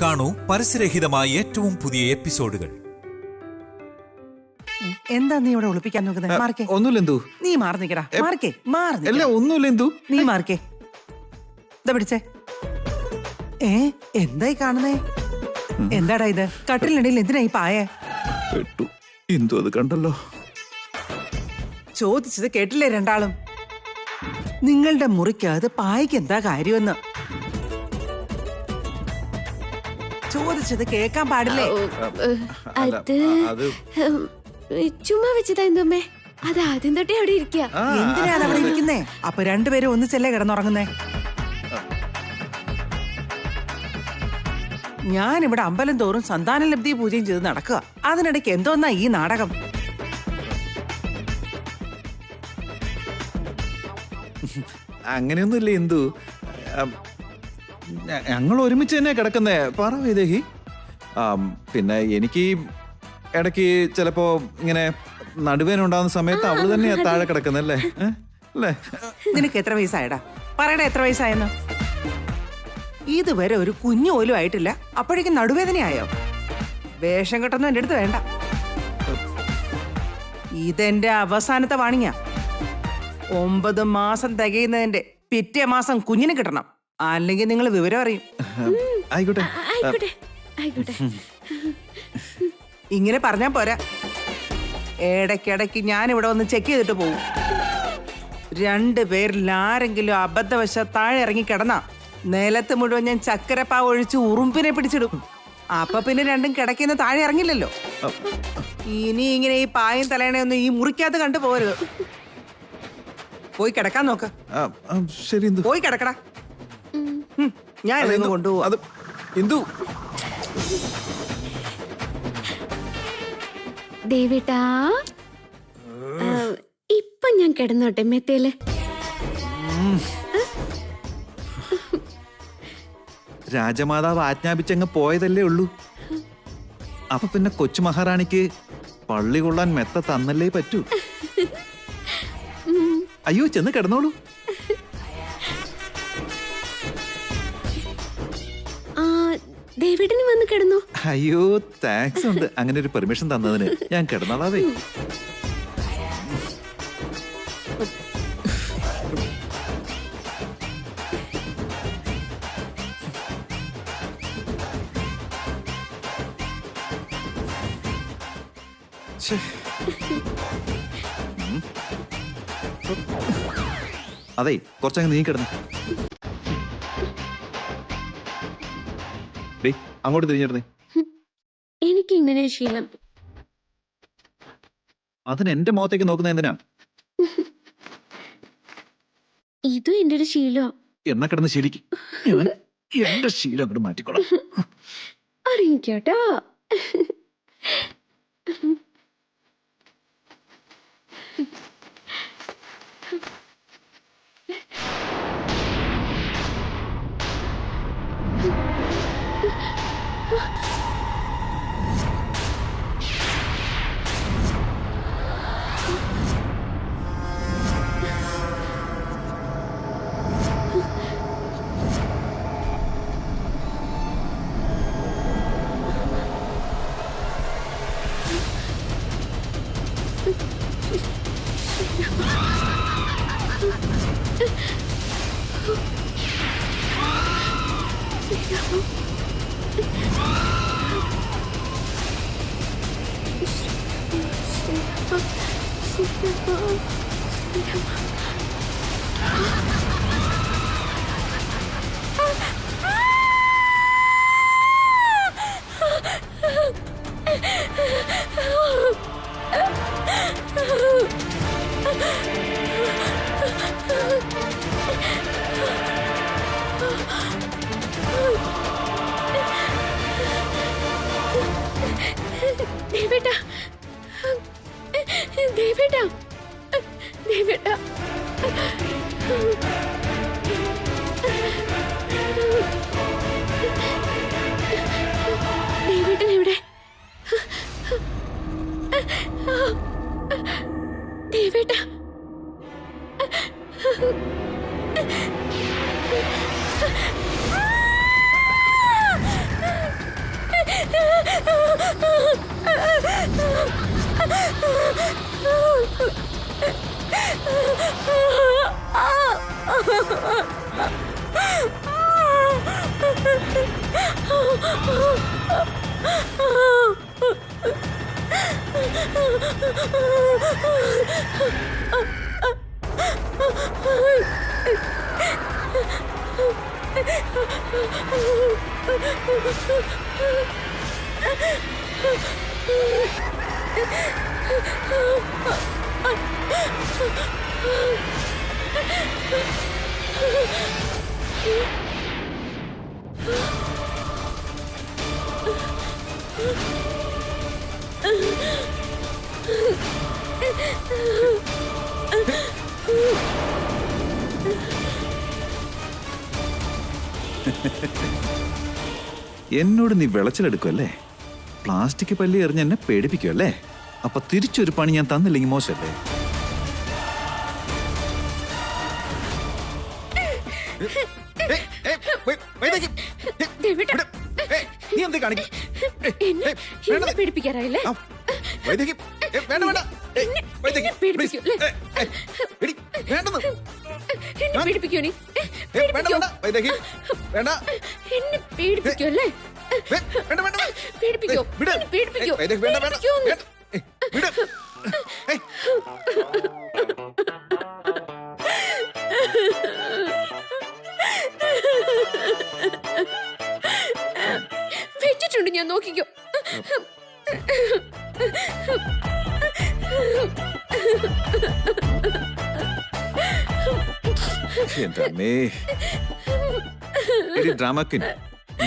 കാണൂ പരസ്യരഹിതമായ ഏറ്റവും പുതിയ എപ്പിസോഡുകൾ. എന്താ നീ ഇവിടെ ഒളിപ്പിക്കാൻ നോക്കുന്നത്? മാർക്കേ. ഒന്നുമില്ല എന്തു. നീ മാറി നിക്കടാ. മാർക്കേ, മാറി. അല്ല ഒന്നുമില്ല എന്തു. നീ മാർക്കേ. ഇതാ പിടിച്ചേ. എന്തായി കാണുന്നേ? എന്താടാ ഇത്? കട്ടിലിനിടയിൽ എന്തിനാ ഈ പായ? പെട്ടു. എന്തു അത് കണ്ടല്ലോ. ചോദിച്ചത് കേട്ടില്ലേ രണ്ടാളും? നിങ്ങളുടെ മുറിക്കകത്ത് പായ്ക്ക് എന്താ കാര്യമെന്ന് ചോദിച്ചത് കേക്കാൻ പാടില്ലേ? അത് ചുമ്മാ വെച്ചതാ എന്തോമ്മേ. അത് ആദ്യം തൊട്ടേ അവിടെ ഇരിക്കുക. എന്തിനാ അവിടെ ഇരിക്കുന്നേ? അപ്പൊ രണ്ടുപേരും ഒന്നിച്ചല്ലേ കിടന്നുറങ്ങുന്നേ? ഞാനിവിടെ അമ്പലം തോറും സന്താന ലബ്ധി പൂജയും ചെയ്ത് നടക്കുക. അതിനിടയ്ക്ക് എന്തോന്നാ ഈ നാടകം? അങ്ങനെയൊന്നുമില്ല എന്തു. ഞങ്ങൾ ഒരുമിച്ച് തന്നെ കിടക്കുന്നേ. പറ വൈദേഹി. പിന്നെ എനിക്ക് ഇടയ്ക്ക് ചിലപ്പോ ഇങ്ങനെ നടുവേന ഉണ്ടാകുന്ന സമയത്ത് അവള് തന്നെയാ താഴെ കിടക്കുന്നല്ലേ. അല്ലേ? നിനക്ക് എത്ര വയസ്സായടാ? പറയടാ, എത്ര വയസ്സായെന്ന്. ഇതുവരെ ഒരു കുഞ്ഞു പോലും ആയിട്ടില്ല, അപ്പോഴേക്കും നടുവേദനയായോ? വേഷം കെട്ടൊന്നും എൻ്റെ അടുത്ത് വേണ്ട. ഇതെന്റെ അവസാനത്തെ വാണിങ്ങാ. 9 മാസം തികയുന്നതിന്റെ പിറ്റേ മാസം കുഞ്ഞിനെ കിട്ടണം, അല്ലെങ്കിൽ നിങ്ങൾ വിവരം അറിയും. ആയിക്കോട്ടെ. ഇങ്ങനെ പറഞ്ഞാ പോരാ. ഇടയ്ക്കിടയ്ക്ക് ഞാനിവിടെ ഒന്ന് ചെക്ക് ചെയ്തിട്ട് പോകും. 2 പേരിൽ ആരെങ്കിലും അബദ്ധവശ താഴെ ഇറങ്ങി കിടന്നാ നിലത്ത് മുഴുവൻ ഞാൻ ചക്കരപ്പാവ് ഒഴിച്ച് ഉറുമ്പിനെ പിടിച്ചിടും. അപ്പൊ പിന്നെ രണ്ടും കിടക്കുന്ന താഴെ ഇറങ്ങില്ലല്ലോ. ഇനി ഇങ്ങനെ ഈ പായും തലേണയൊന്നും ഈ മുറിക്കകത്ത് കണ്ടു പോരുത്. പോയി കിടക്കാൻ നോക്ക്. ശരി, പോയി കിടക്കടാ. ഞാൻ ഇതൊന്ന് കൊണ്ടുപോവാ. അത് എന്തു ദേവേട്ടാ, ഇപ്പൊ ഞാൻ കിടന്നോട്ടെ മെത്തേല്. രാജമാതാവ് ആജ്ഞാപിച്ചങ്ങ് പോയതല്ലേ ഉള്ളൂ. അപ്പൊ പിന്നെ കൊച്ചു മഹാറാണിക്ക് പള്ളി കൊള്ളാൻ മെത്ത തന്നല്ലേ പറ്റൂ. അയ്യോ, ചെന്ന് കിടന്നോളൂ. ദേവേട്ടന് വന്ന് കിടന്നു. അയ്യോ, താങ്ക്സ് ഉണ്ട് അങ്ങനെ ഒരു പെർമിഷൻ തന്നതിന്. ഞാൻ കിടന്നോളാവേ. അതെ, കുറച്ചങ്ങ് നീ കിടന്നു. അങ്ങോട്ട് തിരിഞ്ഞിരുന്നേ. എനിക്ക് ഇങ്ങനെ ശീലം. അതിന് എന്റെ മുഖത്തേക്ക് നോക്കുന്ന എന്തിനാ? ഇതും എന്റെ ഒരു ശീലം. എണ്ണ കിടന്ന് ശരിക്കും എന്റെ ശീലം അങ്ങോട്ട് മാറ്റിക്കോളാം. അറിയിക്കോട്ടോ. ദേവേട്ടാ, ദേവേട്ടാ, ദേവേട്ടാ. എന്നോട് നീ വിളച്ചിലെടുക്കുമല്ലേ? പ്ലാസ്റ്റിക് പല്ലി എറിഞ്ഞ് എന്നെ പേടിപ്പിക്കുമല്ലേ? അപ്പൊ തിരിച്ചൊരു പണി ഞാൻ തന്നില്ലെങ്കിൽ മോശമല്ലേ? നീ എന്ത് പേടിപ്പിക്കാറായില്ലേ? പേടിപ്പിക്കോ നീ? പേടിപ്പിക്കല്ലേ? പേടിപ്പിക്കോ? പേടിപ്പിക്കോ? വെച്ചിട്ടുണ്ട് ഞാൻ, നോക്കിക്കോ. ഡ്രാമ ക്വീൻ,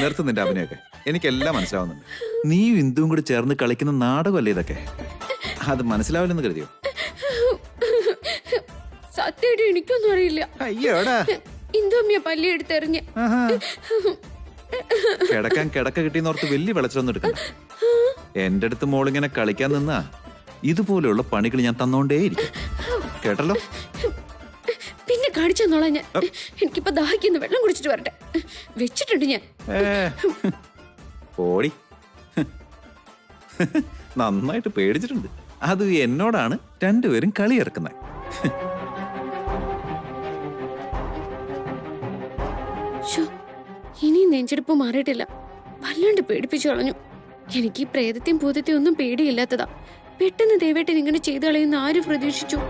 നിർത്ത് നിന്റെ അഭിനയൊക്കെ. എനിക്കെല്ലാം മനസ്സിലാവുന്നുണ്ട്. നീയും ഇന്ദുവും കൂടി ചേർന്ന് കളിക്കുന്ന നാടകമല്ലേ ഇതൊക്കെ? അത് മനസ്സിലാവില്ലെന്ന് കരുതിയോ? സത്യമായിട്ട് എനിക്കൊന്നും അറിയില്ല. അയ്യോടാ, ഇന്ദുമ്മ പല്ലി എടുത്തെറിഞ്ഞ്. കിടക്കാൻ കിടക്ക കിട്ടിയെന്നോർത്ത് വലിയ വിളച്ചൊന്നും എടുക്കണം. എന്റെ അടുത്ത് മോളിങ്ങനെ കളിക്കാൻ നിന്നാ ഇതുപോലെയുള്ള പണികൾ ഞാൻ തന്നോണ്ടേയിരിക്കും. കേട്ടല്ലോ? പിന്നെ കാണിച്ചെന്നോളാം ഞാൻ. എനിക്കിപ്പോ ദാഹിക്കുന്ന വെള്ളം കുടിച്ചിട്ട് വരട്ടെ. വെച്ചിട്ടുണ്ട് ഞാൻ. ഓടി നന്നായിട്ട് പേടിച്ചിട്ടുണ്ട്. അത് എന്നോടാണ് രണ്ടുപേരും കളി ഇറക്കുന്നത്. ഇനി നെഞ്ചെടുപ്പ് മാറിയിട്ടില്ല. വല്ലാണ്ട് പേടിപ്പിച്ചു കളഞ്ഞു. എനിക്ക് ഈ പ്രേതത്തെയും ഭൂതത്തെയും ഒന്നും പേടിയില്ലാത്തതാ. പെട്ടെന്ന് ദേവേട്ടൻ ഇങ്ങനെ ചെയ്തു കളയുന്ന ആര് പ്രതീക്ഷിച്ചു?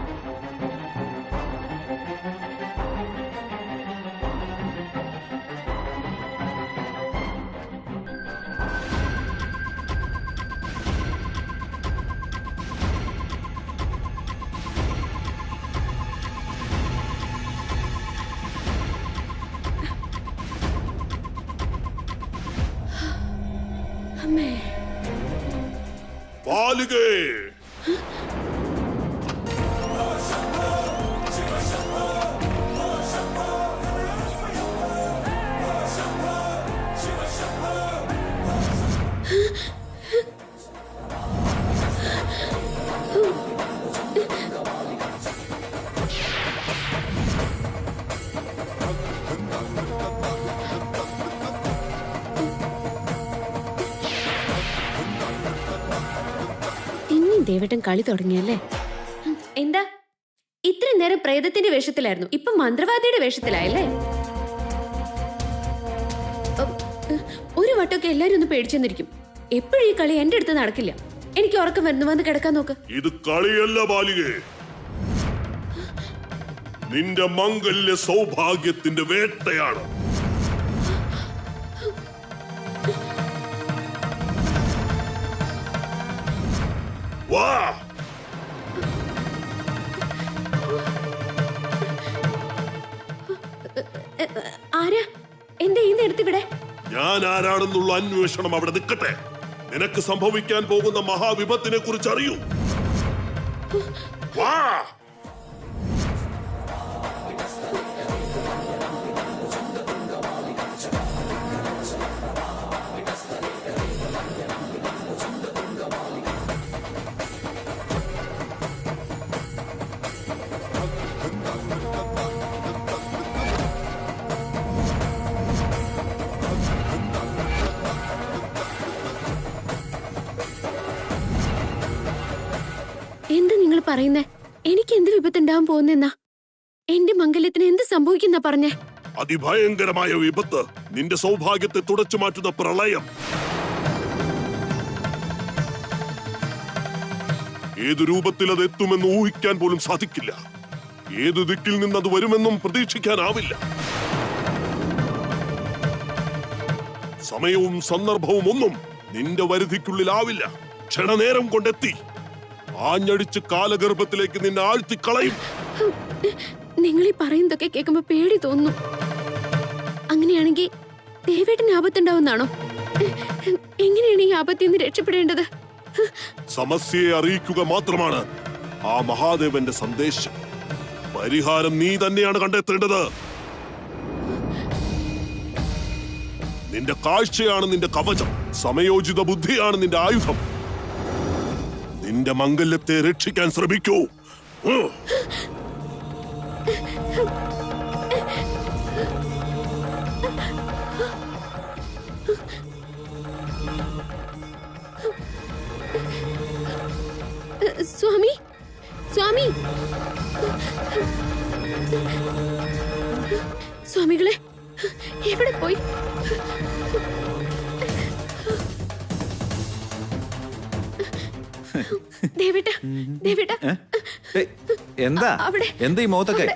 അമ്മേ, ബാലികേ, ദേവേട്ടൻ കളി തുടങ്ങിയല്ലേ? എന്താ ഇത്രയും നേരം പ്രേതത്തിന്റെ വേഷത്തിലായിരുന്നു, ഇപ്പൊ മന്ത്രവാദിയുടെ വേഷത്തിലായല്ലേ? ഒരു വട്ടമൊക്കെ എല്ലാരും ഒന്ന് പേടിച്ചെന്നിരിക്കും. എപ്പോഴും ഈ കളി എന്റെ അടുത്ത് നടക്കില്ല. എനിക്ക് ഉറക്കം വരുന്നു, വന്ന് കിടക്കാൻ നോക്ക്. ഇത് കളിയല്ല ബാലികേ, നിന്റെ മംഗല്യ സൗഭാഗ്യത്തിന്റെ വേട്ടയാണ്. വാ, ആരാ? എന്താ ഈ നേരത്തെ ഇവിടെ? ഞാൻ ആരാണെന്നുള്ള അന്വേഷണം അവിടെ നിൽക്കട്ടെ. നിനക്ക് സംഭവിക്കാൻ പോകുന്ന മഹാവിപത്തിനെ കുറിച്ച് അറിയൂ. വാ, എന്താ നിങ്ങൾ പറയുന്നേ? എനിക്ക് എന്ത് വിപത്തുണ്ടാവാൻ പോകുന്നെന്നാ? എന്റെ മംഗല്യത്തിന് എന്ത് സംഭവിക്കുന്ന പറഞ്ഞേ? അതിഭയങ്കരമായ വിപത്ത്, നിന്റെ സൗഭാഗ്യത്തെ തുടച്ചു മാറ്റുന്ന പ്രളയം. ഏതു രൂപത്തിൽ അത് എത്തുമെന്ന് ഊഹിക്കാൻ പോലും സാധിക്കില്ല. ഏതു ദിക്കിൽ നിന്ന് അത് വരുമെന്നും പ്രതീക്ഷിക്കാനാവില്ല. സമയവും സന്ദർഭവും ഒന്നും നിന്റെ വരുതിക്കുള്ളിലാവില്ല. ക്ഷണനേരം കൊണ്ടെത്തി ആഞ്ഞടിച്ച് കാലഗർഭത്തിലേക്ക് നിന്നെ ആഴ്ത്തിക്കളയും. നിങ്ങൾ ഈ പറയുന്നതൊക്കെ കേൾക്കുമ്പോ പേടി തോന്നുന്നു. അങ്ങനെയാണെങ്കിൽ ദേവേട്ടന് ആപത്തുണ്ടാവുന്നാണോ? എങ്ങനെയാണ് ഈ ആപത്തിൽ നിന്ന് രക്ഷപ്പെടേണ്ടത്? സമസ്യയെ അറിയിക്കുക മാത്രമാണ് ആ മഹാദേവന്റെ സന്ദേശം. പരിഹാരം നീ തന്നെയാണ് കണ്ടെത്തേണ്ടത്. നിന്റെ കാഴ്ചയാണ് നിന്റെ കവചം, സമയോചിത ബുദ്ധിയാണ് നിന്റെ ആയുധം. നിന്റെ മംഗല്യത്തെ രക്ഷിക്കാൻ ശ്രമിക്കൂ. സ്വാമി, സ്വാമി, സ്വാമികളെ എവിടെ പോയി? ദേവേട്ടാ, ദേവേട്ടാ, എന്താ അവിടെ, എന്താ ഈ മുഖത്തൊക്കെ?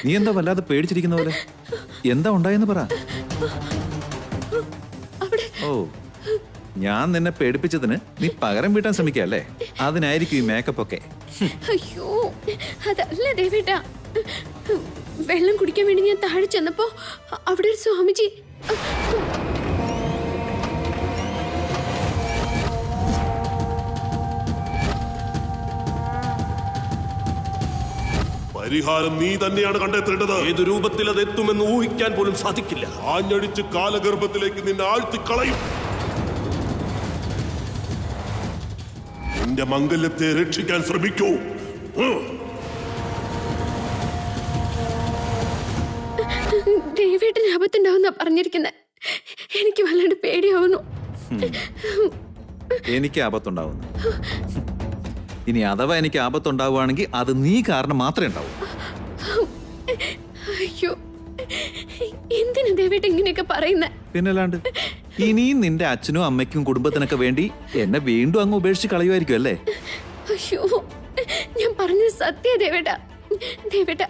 നീ എന്താ വല്ലാതെ പേടിച്ചിരിക്കുന്ന പോലെ? എന്താ ഉണ്ടായെന്ന് പറ. അവിടെ. ഓ, ഞാൻ നിന്നെ പേടിപ്പിച്ചതിന് നീ പകരം വീട്ടാൻ ശ്രമിക്കല്ലേ? അതിനായിരിക്കും ഈ മേക്കപ്പ് ഒക്കെ. അയ്യോ, അതല്ല ദേവേട്ടാ. വെള്ളം കുടിക്കാൻ വേണ്ടി ഞാൻ താഴെ ചെന്നപ്പോ അവിടെ ഒരു സ്വാമിജി. പരിഹാരം നീ തന്നെയാണ് കണ്ടെത്തേണ്ടത്. ഏത് രൂപത്തിൽ അത് എത്തുമെന്ന് ഊഹിക്കാൻ പോലും സാധിക്കില്ല. ആഞ്ഞടിച്ച് കാലഗർഭത്തിലേക്ക് നിന്നെ ആഴ്ത്തിക്കളയും. നിന്റെ മംഗല്യത്തെ രക്ഷിക്കാൻ ശ്രമിക്കൂ. ദേവേട്ടന് ആപത്തുണ്ടാവുന്ന പറഞ്ഞിരിക്കുന്നത്. എനിക്ക് വല്ലാണ്ട് പേടിയാവുന്നു. എനിക്ക് ആപത്തുണ്ടാവുന്നു. ഇനി അഥവാ എനിക്ക് ആപത്തുണ്ടാവുകയാണെങ്കിൽ അത് നീ കാരണം മാത്രമേ ഉണ്ടാവൂ. അയ്യോ, എന്തിനാ ദേവേട്ട ഇങ്ങനെയൊക്കെ പറയുന്നത്? പിന്നല്ലാണ്ട് ഇനിയും നിന്റെ അച്ഛനും അമ്മയ്ക്കും കുടുംബത്തിനൊക്കെ വേണ്ടി എന്നെ വീണ്ടും അങ്ങ് ഉപേക്ഷിച്ച് കളയുമായിരിക്കും അല്ലേ? അയ്യോ, ഞാൻ പറഞ്ഞത് സത്യ ദേവേട്ട. ദേവേട്ട,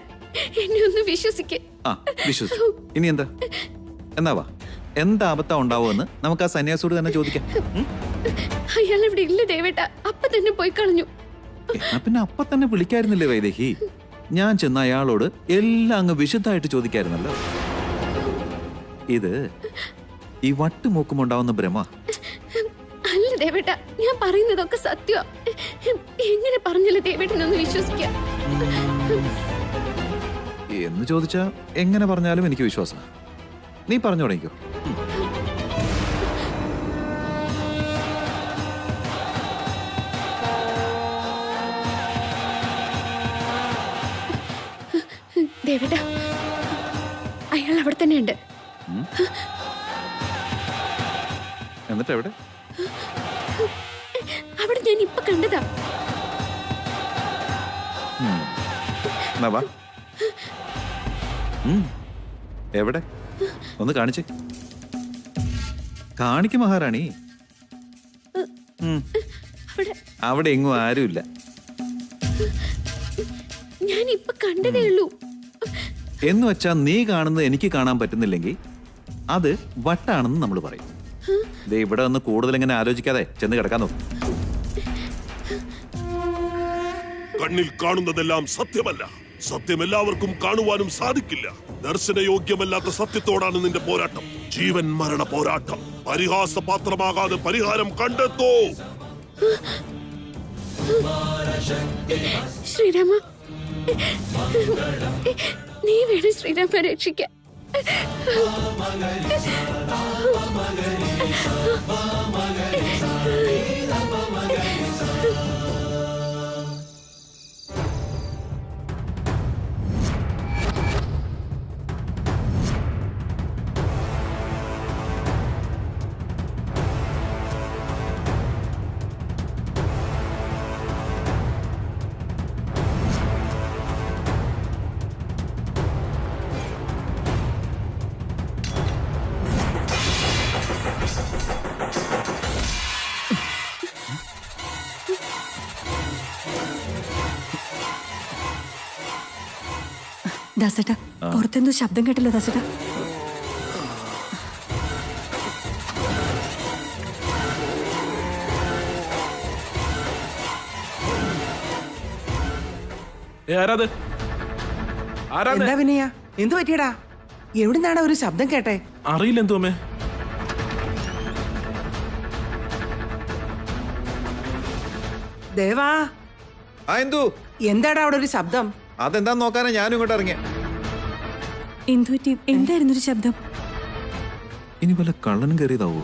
എന്നെ ഒന്ന് വിശ്വസിക്കേ. ആ, വിശ്വസിച്ചു. ഇനി എന്താ? എന്നാവാ, എന്താ ആപത്താ ഉണ്ടാവുമെന്ന് നമുക്ക് ആ സന്യാസിയോട് തന്നെ ചോദിക്കാം. അയാൾ ഇവിടെ ഇല്ല ദേവേട്ട. അപ്പൊ തന്നെ പോയി കളഞ്ഞു. എന്നാ പിന്നെ അപ്പൊ തന്നെ വിളിക്കായിരുന്നില്ലേ വൈദേഹി? ഞാൻ ചെന്ന അയാളോട് എല്ലാം അങ്ങ് വിശുദ്ധമായിട്ട് ചോദിക്കായിരുന്നല്ലോ. ഇത് ഈ വട്ടുമൂക്കുമുണ്ടാവുന്ന ഭ്രമ. അല്ല ദേവേട്ട, ഞാൻ പറയുന്നതൊക്കെ സത്യ. എങ്ങനെ പറഞ്ഞല്ലേ ദേവേട്ടനൊന്ന് വിശ്വസിക്കാം? എന്ന് ചോദിച്ചാ എങ്ങനെ പറഞ്ഞാലും എനിക്ക് വിശ്വാസം. നീ പറഞ്ഞു തുടങ്ങിക്കോ. ദേവേട്ട, അയാൾ അവിടെ തന്നെ ഉണ്ട്. എന്നിട്ട് എവിടെ? അവിടെ ഞാൻ ഇപ്പൊ കണ്ടതാ. എന്നാ വാ. എവിടെ? ഒന്ന് കാണിച്ചേ. കാണിക്ക് മഹാറാണി. അവിടെ എങ്ങും ആരുമില്ല. ഞാൻ ഇപ്പൊ കണ്ടതേ ഉള്ളൂ. എന്ന് വെച്ചാ നീ കാണുന്നത് എനിക്ക് കാണാൻ പറ്റുന്നില്ലെങ്കിൽ അത് വട്ടാണെന്ന് നമ്മൾ പറയും. ദേ ഇവിടെ ഒന്ന് കൂടുതൽ ഇങ്ങനെ ആലോചിക്കാതെ ചെന്ന് കിടക്കാൻ നോക്കും. കണ്ണിൽ കാണുന്നതെല്ലാം സത്യമല്ല. സത്യം എല്ലാവർക്കും കാണുവാനും സാധിക്കില്ല. ദർശനയോഗ്യമല്ലാത്ത സത്യത്തോടാണ് നിന്റെ പോരാട്ടം. ജീവൻ മരണ പോരാട്ടം. പരിഹാസപാത്രമാകാതെ പരിഹാരം കണ്ടെത്തോ. ശ്രീരാമ, നീ വേണം ശ്രീരാമ രക്ഷിക്കാൻ. ദാസേട്ടാ, പുറത്തെന്തോ ശബ്ദം കേട്ടല്ലോ ദാസേട്ടാ. എന്താ വിനയ, എന്തു പറ്റിയടാ? എവിടുന്നാടാ ഒരു ശബ്ദം കേട്ടെ? അറിയില്ല എന്തോമേ. ദേവാ, എന്തു എന്താടാ അവിടെ ഒരു ശബ്ദം? അതെന്താന്ന് നോക്കാനാ ഞാനും ഇങ്ങോട്ട് ഇറങ്ങിയ. എന്തുപറ്റി? എന്തായിരുന്നു ഒരു ശബ്ദം? ഇനി വല്ല കള്ളനും കയറിയതാവോ?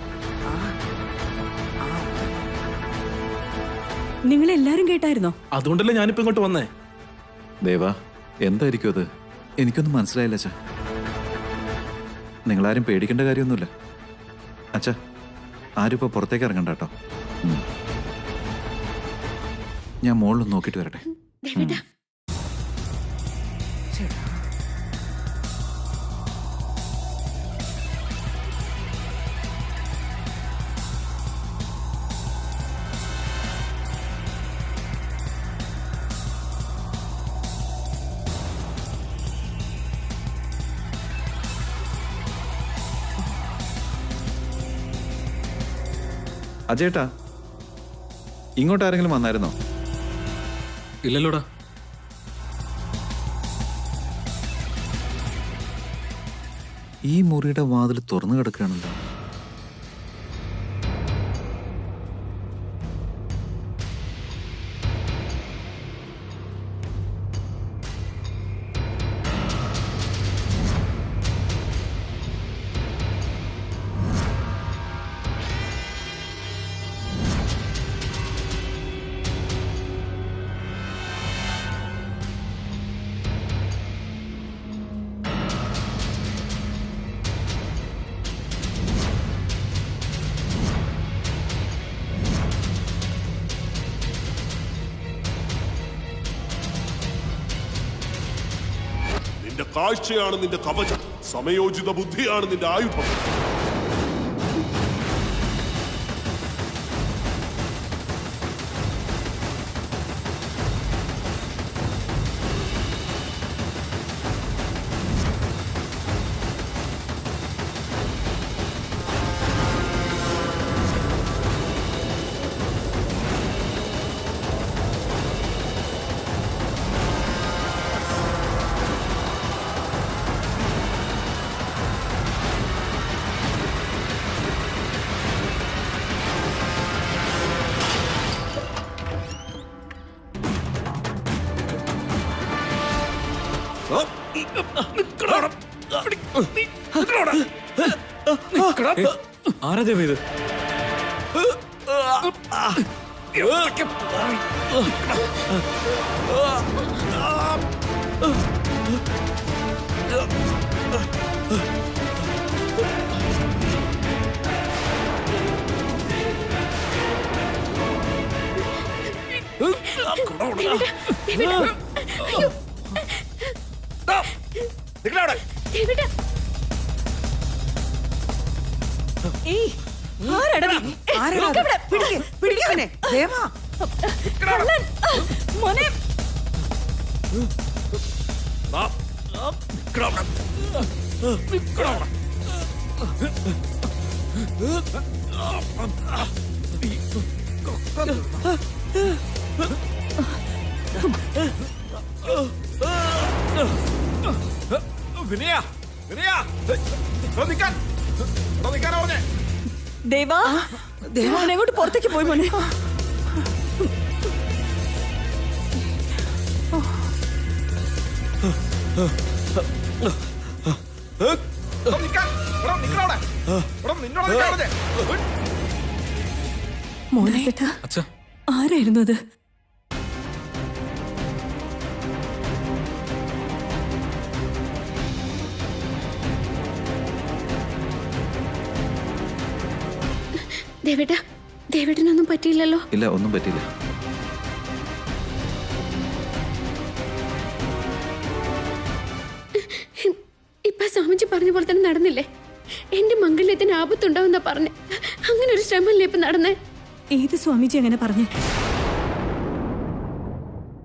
നിങ്ങളെല്ലാരും കേട്ടായിരുന്നോ? അതുകൊണ്ടല്ലേ ഞാനിപ്പോ ഇങ്ങോട്ട് വന്നേ. ദേവാ, എന്തായിരിക്കും അത്? എനിക്കൊന്നും മനസ്സിലായില്ല അച്ഛാ. നിങ്ങളാരും പേടിക്കേണ്ട കാര്യമൊന്നുമില്ല അച്ഛാ. ആരും ഇപ്പൊ പുറത്തേക്ക് ഇറങ്ങണ്ട കേട്ടോ. ഞാൻ മുകളിൽ നോക്കിയിട്ട് വരട്ടെ. ദേവേട്ടാ, അജേട്ടാ, ഇങ്ങോട്ട് ആരെങ്കിലും വന്നായിരുന്നോ? ഇല്ലല്ലോടാ. ഈ മുറിയുടെ വാതിൽ തുറന്നു കിടക്കുകയാണല്ലോ. നിന്റെ കാഴ്ചയാണ് നിന്റെ കവചം, സമയോചിത ബുദ്ധിയാണ് നിന്റെ ആയുധം. ആരാ ദേവ ഇത്? ദേവാ, മോനെ, വിനയ, വിനയ, നിൽക്കാൻ പറഞ്ഞേ. ദേവാ, മോനെ അങ്ങോട്ട് പുറത്തേക്ക് പോയി മോനെ. മോനെ, ആരായിരുന്നു അത്? ദേവേട്ടാ, ദേവേട്ടനൊന്നും പറ്റിയില്ലല്ലോ? ഇല്ല, ഒന്നും പറ്റില്ല. ഇപ്പൊ സ്വാമിജി പറഞ്ഞ പോലെ തന്നെ നടന്നില്ലേ? എന്റെ മംഗല്യത്തിന് ആപത്തുണ്ടാവുന്ന പറഞ്ഞേ. അങ്ങനെ ഒരു ശ്രമല്ലേ ഇപ്പൊ നടന്നേ? ഏത് സ്വാമിജി അങ്ങനെ പറഞ്ഞേ?